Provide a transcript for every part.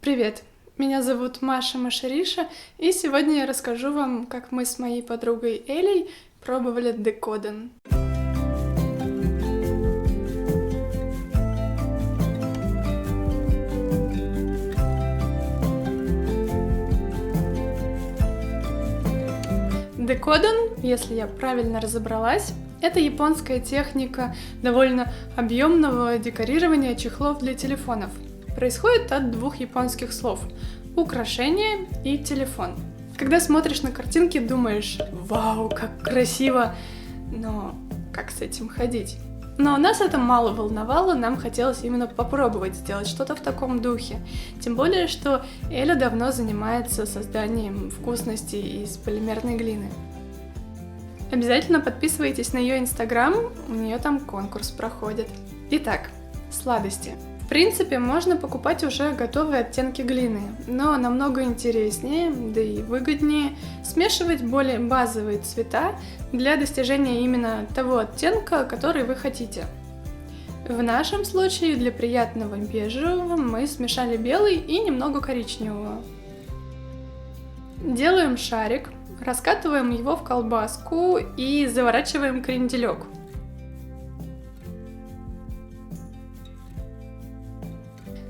Привет! Меня зовут Маша Машериша, и сегодня я расскажу вам, как мы с моей подругой Элей пробовали Decodon. Decodon, если я правильно разобралась, это японская техника довольно объемного декорирования чехлов для телефонов. Происходит от двух японских слов – украшение и телефон. Когда смотришь на картинки, думаешь: «Вау, как красиво!» Но как с этим ходить? Но нас это мало волновало, нам хотелось именно попробовать сделать что-то в таком духе. Тем более, что Эля давно занимается созданием вкусностей из полимерной глины. Обязательно подписывайтесь на ее инстаграм, у нее там конкурс проходит. Итак, сладости. В принципе, можно покупать уже готовые оттенки глины, но намного интереснее, да и выгоднее смешивать более базовые цвета для достижения именно того оттенка, который вы хотите. В нашем случае для приятного бежевого мы смешали белый и немного коричневого. Делаем шарик, раскатываем его в колбаску и заворачиваем кренделек.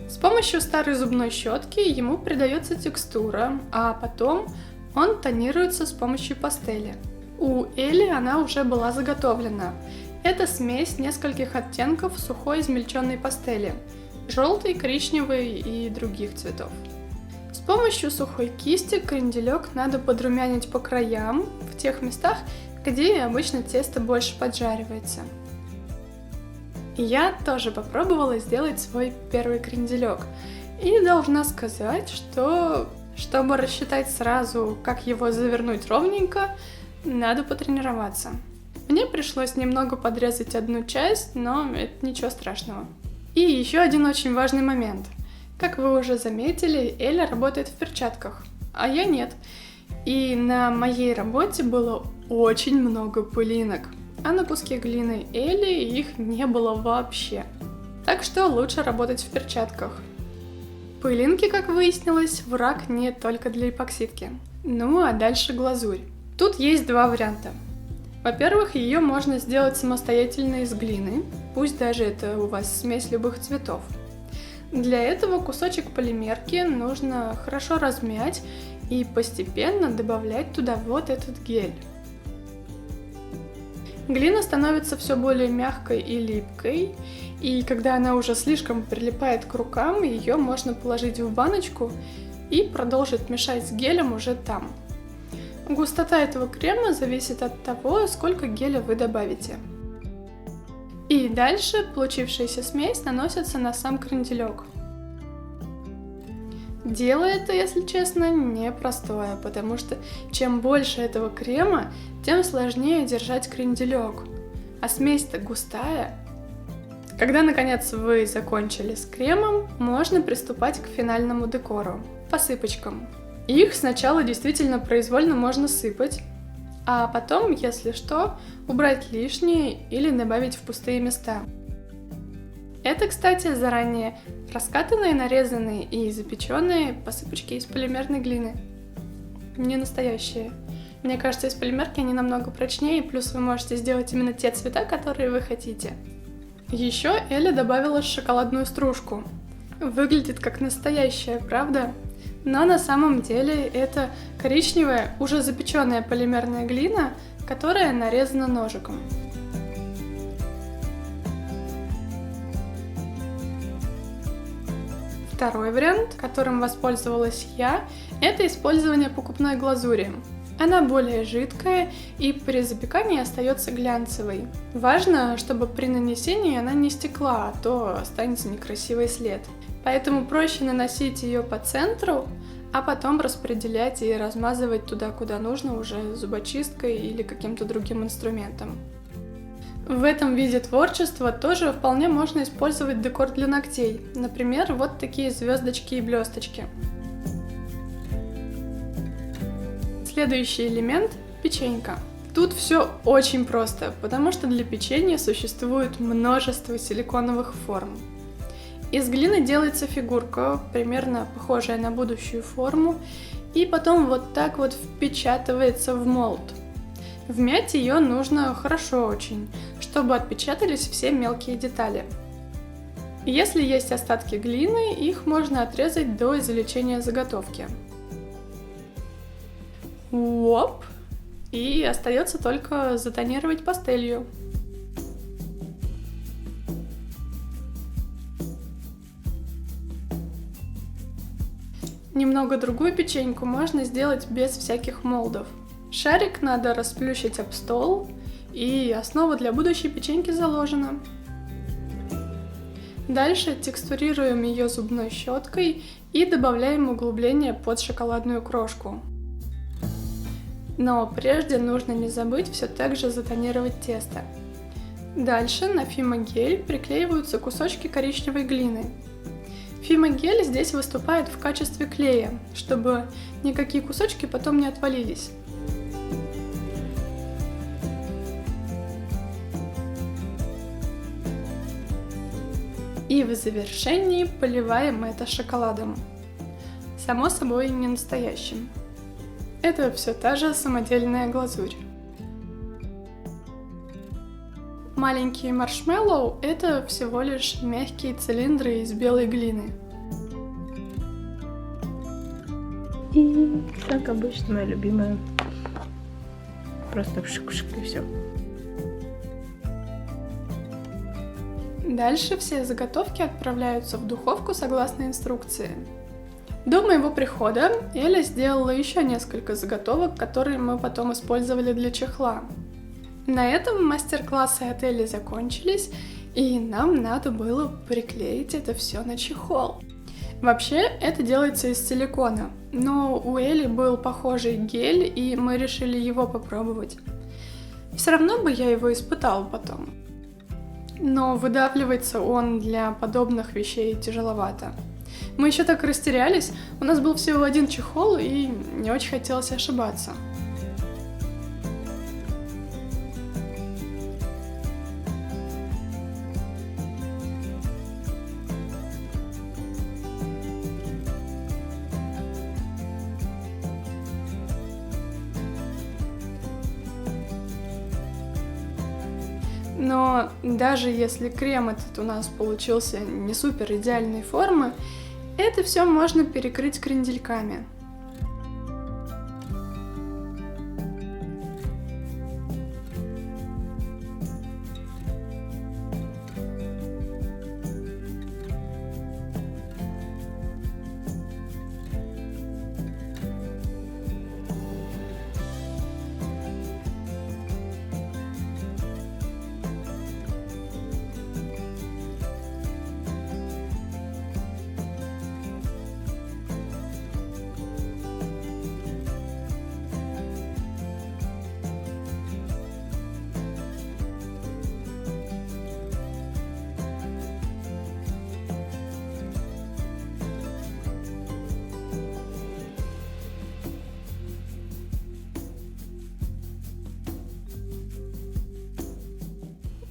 С помощью старой зубной щетки ему придается текстура, а потом он тонируется с помощью пастели. У Эли она уже была заготовлена. Это смесь нескольких оттенков сухой измельченной пастели – желтый, коричневый и других цветов. С помощью сухой кисти кренделек надо подрумянить по краям, в тех местах, где обычно тесто больше поджаривается. Я тоже попробовала сделать свой первый кренделек и должна сказать, что чтобы рассчитать сразу, как его завернуть ровненько, надо потренироваться. Мне пришлось немного подрезать одну часть, но это ничего страшного. И еще один очень важный момент. Как вы уже заметили, Эля работает в перчатках, а я нет. И на моей работе было очень много пылинок. А на куске глины Эли их не было вообще. Так что лучше работать в перчатках. Пылинки, как выяснилось, враг не только для эпоксидки. Ну а дальше глазурь. Тут есть два варианта. Во-первых, ее можно сделать самостоятельно из глины, пусть даже это у вас смесь любых цветов. Для этого кусочек полимерки нужно хорошо размять и постепенно добавлять туда вот этот гель. Глина становится все более мягкой и липкой, и когда она уже слишком прилипает к рукам, ее можно положить в баночку и продолжить мешать с гелем уже там. Густота этого крема зависит от того, сколько геля вы добавите. И дальше получившаяся смесь наносится на сам кренделек. Дело это, если честно, непростое, потому что чем больше этого крема, тем сложнее держать кренделек. А смесь-то густая. Когда, наконец, вы закончили с кремом, можно приступать к финальному декору – посыпочкам. Их сначала действительно произвольно можно сыпать, а потом, если что, убрать лишнее или добавить в пустые места. Это, кстати, заранее раскатанные, нарезанные и запеченные посыпочки из полимерной глины. Не настоящие. Мне кажется, из полимерки они намного прочнее, плюс вы можете сделать именно те цвета, которые вы хотите. Еще Эля добавила шоколадную стружку. Выглядит как настоящая, правда? Но на самом деле это коричневая, уже запеченная полимерная глина, которая нарезана ножиком. Второй вариант, которым воспользовалась я, это использование покупной глазури. Она более жидкая и при запекании остается глянцевой. Важно, чтобы при нанесении она не стекла, а то останется некрасивый след. Поэтому проще наносить ее по центру, а потом распределять и размазывать туда, куда нужно, уже зубочисткой или каким-то другим инструментом. В этом виде творчества тоже вполне можно использовать декор для ногтей. Например, вот такие звездочки и блесточки. Следующий элемент – печенька. Тут все очень просто, потому что для печенья существует множество силиконовых форм. Из глины делается фигурка, примерно похожая на будущую форму, и потом вот так вот впечатывается в молд. Вмять ее нужно хорошо очень, чтобы отпечатались все мелкие детали. Если есть остатки глины, их можно отрезать до извлечения заготовки. Оп! И остается только затонировать пастелью. Немного другую печеньку можно сделать без всяких молдов. Шарик надо расплющить об стол, и основа для будущей печеньки заложена. Дальше текстурируем ее зубной щеткой и добавляем углубление под шоколадную крошку. Но прежде нужно не забыть все так же затонировать тесто. Дальше на фимогель приклеиваются кусочки коричневой глины. Фимогель здесь выступает в качестве клея, чтобы никакие кусочки потом не отвалились. И в завершении поливаем это шоколадом. Само собой, не настоящим. Это все та же самодельная глазурь. Маленькие маршмеллоу – это всего лишь мягкие цилиндры из белой глины. И, как обычно, моя любимая. Просто пшик-пшик и все. Дальше все заготовки отправляются в духовку согласно инструкции. До моего прихода Эля сделала еще несколько заготовок, которые мы потом использовали для чехла. На этом мастер-классы от Эли закончились, и нам надо было приклеить это все на чехол. Вообще, это делается из силикона, но у Эли был похожий гель, и мы решили его попробовать. Все равно бы я его испытала потом. Но выдавливается он для подобных вещей тяжеловато. Мы еще так растерялись, у нас был всего один чехол, и не очень хотелось ошибаться. Но даже если крем этот у нас получился не супер идеальной формы, это все можно перекрыть крендельками.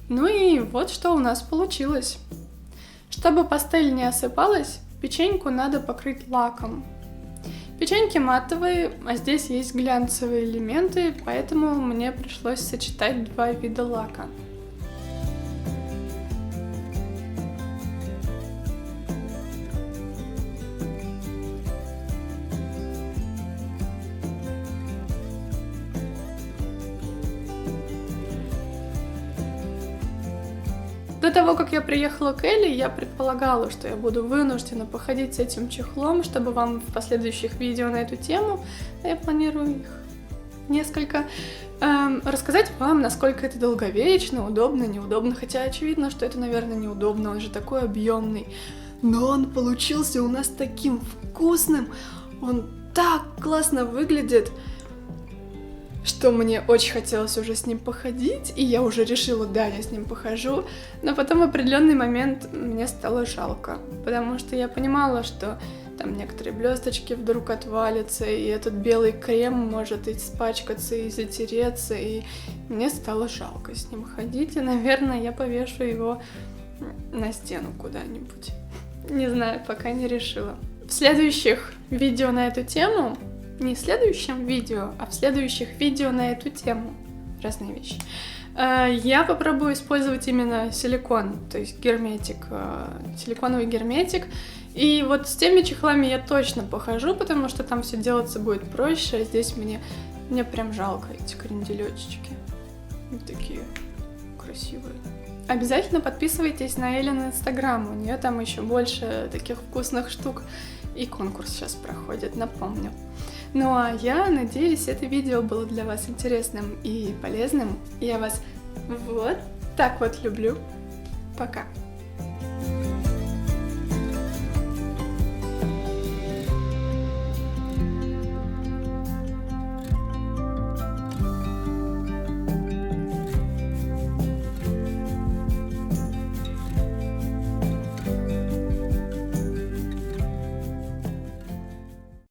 Ну и вот что у нас получилось. Чтобы пастель не осыпалась, печеньку надо покрыть лаком. Печеньки матовые, а здесь есть глянцевые элементы, поэтому мне пришлось сочетать два вида лака. До того, как я приехала к Элли, я предполагала, что я буду вынуждена походить с этим чехлом, чтобы вам в последующих видео на эту тему, я планирую их несколько, рассказать вам, насколько это долговечно, удобно, неудобно, хотя очевидно, что это, наверное, неудобно, он же такой объемный. Но он получился у нас таким вкусным, он так классно выглядит, что мне очень хотелось уже с ним походить, и я уже решила, да, я с ним похожу, но потом в определенный момент мне стало жалко, потому что я понимала, что там некоторые блесточки вдруг отвалятся, и этот белый крем может испачкаться и затереться, и мне стало жалко с ним ходить, и, наверное, я повешу его на стену куда-нибудь. Не знаю, пока не решила. В следующих видео на эту тему, не в следующем видео, а в следующих видео на эту тему, разные вещи, я попробую использовать именно силикон, то есть герметик, силиконовый герметик. И вот с теми чехлами я точно похожу, потому что там все делаться будет проще, а здесь мне прям жалко эти кренделечки. Вот такие красивые. Обязательно подписывайтесь на Эллен Инстаграм, у нее там еще больше таких вкусных штук. И конкурс сейчас проходит, напомню. Ну а я надеюсь, это видео было для вас интересным и полезным. Я вас вот так вот люблю. Пока.